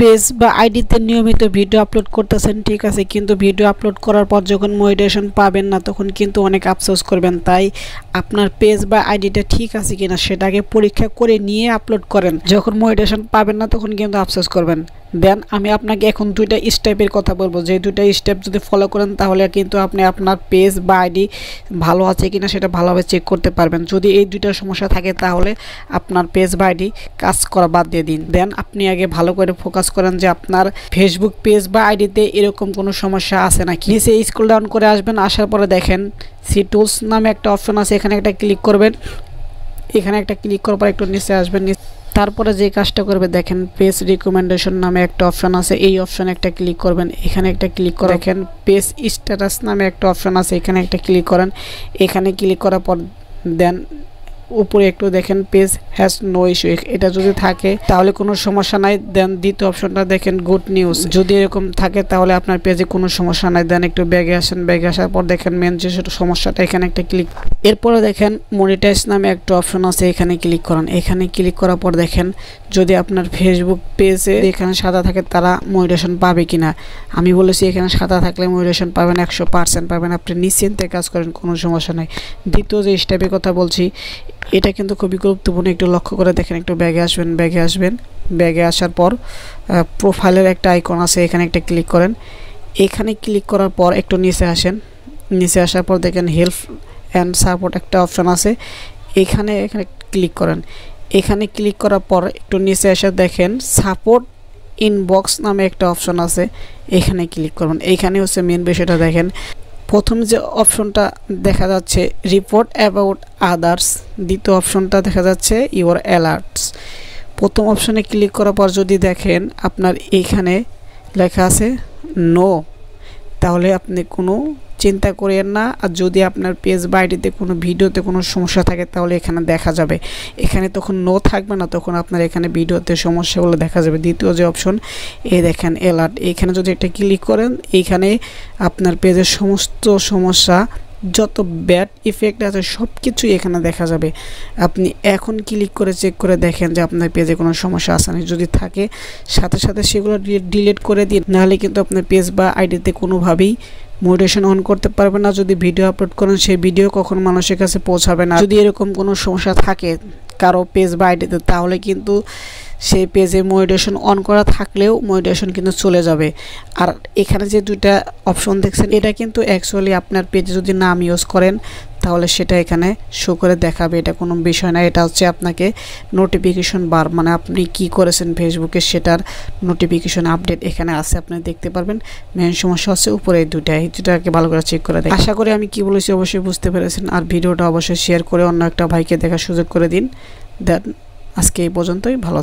Page বা আইডিতে নিয়মিত ভিডিও আপলোড করতেছেন, ঠিক আছে, কিন্তু ভিডিও আপলোড করার পর যখন মনিটাইজেশন পাবেন না তখন কিন্তু অনেক আফসোস করবেন। তাই আপনার পেজ বা আইডিটা ঠিক আছে কিনা সেটাকে পরীক্ষা করে নিয়ে আপলোড করেন। যখন মনিটাইজেশন পাবেন না তখন কিন্তু আফসোস করবেন। দেন আমি আপনাকে এখন দুইটা স্টেপের কথা বলবো, যে দুইটা স্টেপ যদি ফলো করেন তাহলে কিন্তু আপনি আপনার পেজ বা আইডি ভালো আছে কিনা সেটা ভালোভাবে চেক করতে পারবেন। যদি এই দুইটা সমস্যা থাকে তাহলে আপনার পেজ বা আইডি কাজ করা বাদ দিয়ে দিন। দেন আপনি আগে ভালো করে ফোকাস করেন যে আপনার ফেসবুক পেজ বা আইডিতে এরকম কোনো সমস্যা আছে নাকি। নিচে স্ক্রল ডাউন করে আসবেন, আসার পরে দেখেন সি টুলস নামে একটা অপশন আছে, এখানে একটা ক্লিক করবেন। এখানে একটা ক্লিক করার পর একটু নিচে আসবেন, তারপরে যে কাজটা করবে দেখেন পেজ রিকমেন্ডেশন নামে একটা অপশন আছে, এই অপশনে একটা ক্লিক করবেন। এখানে একটা ক্লিক করে দেখেন পেজ স্ট্যাটাস নামে একটা অপশন আছে, এখানে একটা ক্লিক করেন। এখানে ক্লিক করার পর দেন উপরে একটু দেখেন পেজ হ্যাজ নো ইস্যু, এটা যদি থাকে তাহলে কোনো সমস্যা নাই। দেন দ্বিতীয় অপশনটা দেখেন গুড নিউজ, যদি এরকম থাকে তাহলে আপনার পেজে কোনো সমস্যা নাই। দেন একটু ব্যাগে আসেন, ব্যাগে আসার পর দেখেন মেন যে সমস্যাটা, এখানে একটা ক্লিক। এরপরে দেখেন মনিটাইজ নামে একটা অপশন আছে, এখানে ক্লিক করেন। এখানে ক্লিক করার পর দেখেন যদি আপনার ফেসবুক পেজে এখানে সাদা থাকে তারা মনিটাইজেশন পাবে কিনা। আমি বলেছি এখানে সাদা থাকলে মনিটাইজেশন পাবেন, 100% পাবেন, আপনি নিশ্চিন্তে কাজ করেন, কোনো সমস্যা নাই। দ্বিতীয় যে স্টেপের কথা বলছি এটা কিন্তু খুবই গুরুত্বপূর্ণ, একটু লক্ষ্য করে দেখেন। একটু ব্যাগে আসবেন, ব্যাগে আসার পর প্রোফাইলের একটা আইকন আছে, এখানে একটা ক্লিক করেন। এখানে ক্লিক করার পর একটু নিচে আসেন, নিচে আসার পর দেখেন হেল্প অ্যান্ড সাপোর্ট একটা অপশন আছে, এখানে ক্লিক করেন। এখানে ক্লিক করার পর একটু নিচে এসে দেখেন সাপোর্ট ইনবক্স নামে একটা অপশন আছে, এখানে ক্লিক করবেন। এইখানে হচ্ছে মেন বিষয়টা দেখেন। প্রথম যে অপশনটা দেখা যাচ্ছে রিপোর্ট অ্যাবাউট আদার্স, দ্বিতীয় অপশনটা দেখা যাচ্ছে ইউর অ্যালার্টস। প্রথম অপশনে ক্লিক করার পর যদি দেখেন আপনার এইখানে লেখা আছে নো, তাহলে আপনি কোনো চিন্তা করেন না। আর যদি আপনার পেজ বা আইডিতে কোনো ভিডিওতে কোনো সমস্যা থাকে তাহলে এখানে দেখা যাবে, এখানে তখন নো থাকবে না, তখন আপনার এখানে ভিডিওতে সমস্যাগুলো দেখা যাবে। দ্বিতীয় যে অপশন এই দেখেন অ্যালার্ট, এখানে যদি একটা ক্লিক করেন এইখানে আপনার পেজের সমস্ত সমস্যা যত ব্যাড ইফেক্ট আছে সব কিছুই এখানে দেখা যাবে। আপনি এখন ক্লিক করে চেক করে দেখেন যে আপনার পেজে কোনো সমস্যা আছে না, যদি থাকে সাথে সাথে সেগুলো ডিলিট করে দিন, নাহলে কিন্তু আপনার পেজ বা আইডিতে কোনোভাবেই মনিটাইজেশন অন করতে পারবেন না। যদি ভিডিও আপলোড করেন সেই ভিডিও কখন মানুষের কাছে পৌঁছাবে না। যদি এরকম কোনো সমস্যা থাকে কারো পেজ বা আইডিতে তাহলে কিন্তু সেই পেজে মনিটাইজেশন অন করা থাকলেও মনিটাইজেশন কিন্তু চলে যাবে। আর এখানে যে দুইটা অপশন দেখছেন এটা কিন্তু অ্যাকচুয়ালি আপনার পেজে যদি নাম ইউজ করেন তাহলে সেটা এখানে শো করে দেখাবে, এটা কোনো বিষয় না। এটা হচ্ছে আপনাকে নোটিফিকেশন বার, মানে আপনি কি করেছেন ফেসবুকে সেটার নোটিফিকেশন আপডেট এখানে আছে, আপনি দেখতে পারবেন। মেন সমস্যা হচ্ছে উপরে এই দুটাকে ভালো করে চেক করে দেখেন। আশা করি আমি কি বলেছি অবশ্যই বুঝতে পেরেছেন। আর ভিডিওটা অবশ্যই শেয়ার করে অন্য একটা ভাইকে দেখার সুযোগ করে দিন। দেন আজকে এই পর্যন্তই, ভালো।